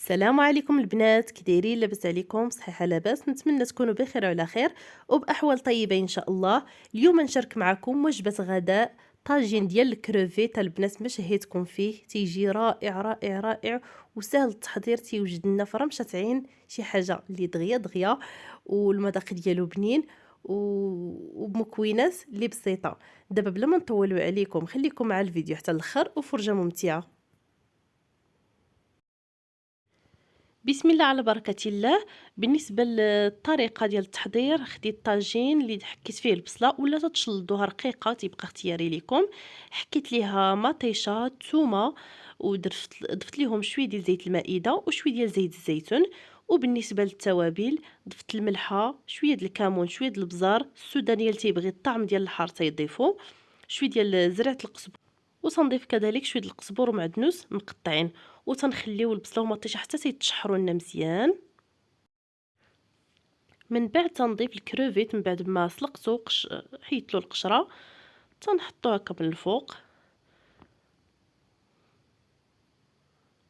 السلام عليكم البنات، كي دايرين؟ لاباس عليكم؟ صحيحه لاباس؟ نتمنى تكونوا بخير وعلى خير وباحوال طيبه ان شاء الله. اليوم نشارك معكم وجبه غداء طاجين ديال الكروفيت. البنات ما شهيتكم فيه، تيجي رائع رائع رائع وسهل التحضير، تيوجد لنا في رمشه عين، شي حاجه اللي دغيا دغيا والمذاق ديالو بنين وبمكونات اللي بسيطه. دابا بلا ما نطولوا عليكم خليكم مع الفيديو حتى الاخر وفرجه ممتعه. بسم الله على بركة الله. بالنسبة للطريقة ديال التحضير، خديت طاجين اللي حكيت فيه البصلة ولا تشلضوها رقيقة تيبقى اختياري ليكم. حكيت ليها مطيشة ثومة ضفت ليهم شويه ديال زيت المائدة وشويه ديال زيت الزيتون. وبالنسبة للتوابل ضفت الملحة، شويه ديال الكمون، شويه ديال البزار، السودانيه اللي تيبغي الطعم ديال الحار تيضيفو، شويه ديال زرعة القزبر، وتنضيف كذلك شويه القزبر ومعدنوس مقطعين، وتنخليو البصله ومطيشه حتى تيتشحروا لنا مزيان. من بعد تنضيف الكروفيت من بعد ما سلقته حيدت له القشره، تنحطوه هكا من الفوق.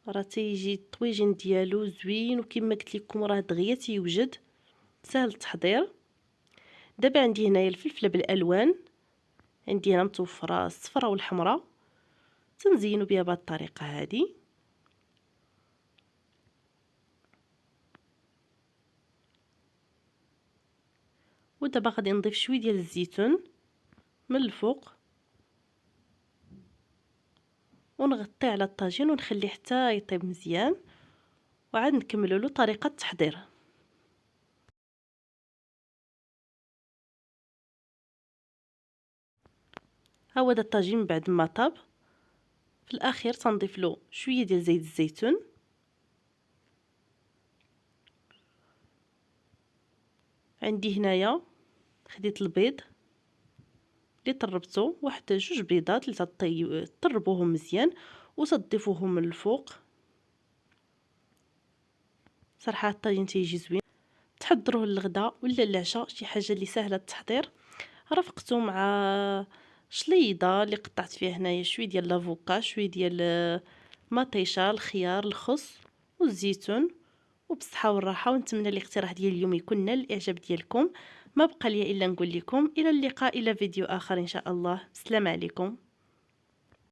راه تيجي الطويجين ديالو زوين، وكما قلت لكم راه دغيا تيوجد، سهل التحضير. دابا عندي هنايا الفلفله بالالوان، عندي هنا متوفره الصفراء والحمراء، تنزينوا بها بهذه الطريقه هذه. ودابا غادي نضيف شويه ديال الزيتون من الفوق ونغطيه على الطاجين ونخليه حتى يطيب مزيان، وعاد نكملوا له طريقه التحضير. ها هو الطاجين من بعد ما طاب. في الاخير تنضيف له شويه ديال زيت الزيتون، عندي هنايا خديت البيض اللي طربته، واحد جوج بيضات اللي تطربوهم مزيان وتضيفوهم من الفوق. صراحه الطاجين تيجي زوين، تحضروه للغداء ولا العشاء، شي حاجه اللي سهله التحضير. رافقته مع شليضه اللي قطعت فيها هنايا شويه ديال لافوكا، شويه ديال مطيشه، الخيار، الخس والزيتون، وبصحه والراحه. ونتمنى الاقتراح ديال اليوم يكون نال الاعجاب ديالكم. ما بقى لي الا نقول لكم الى اللقاء، الى فيديو اخر ان شاء الله. السلام عليكم.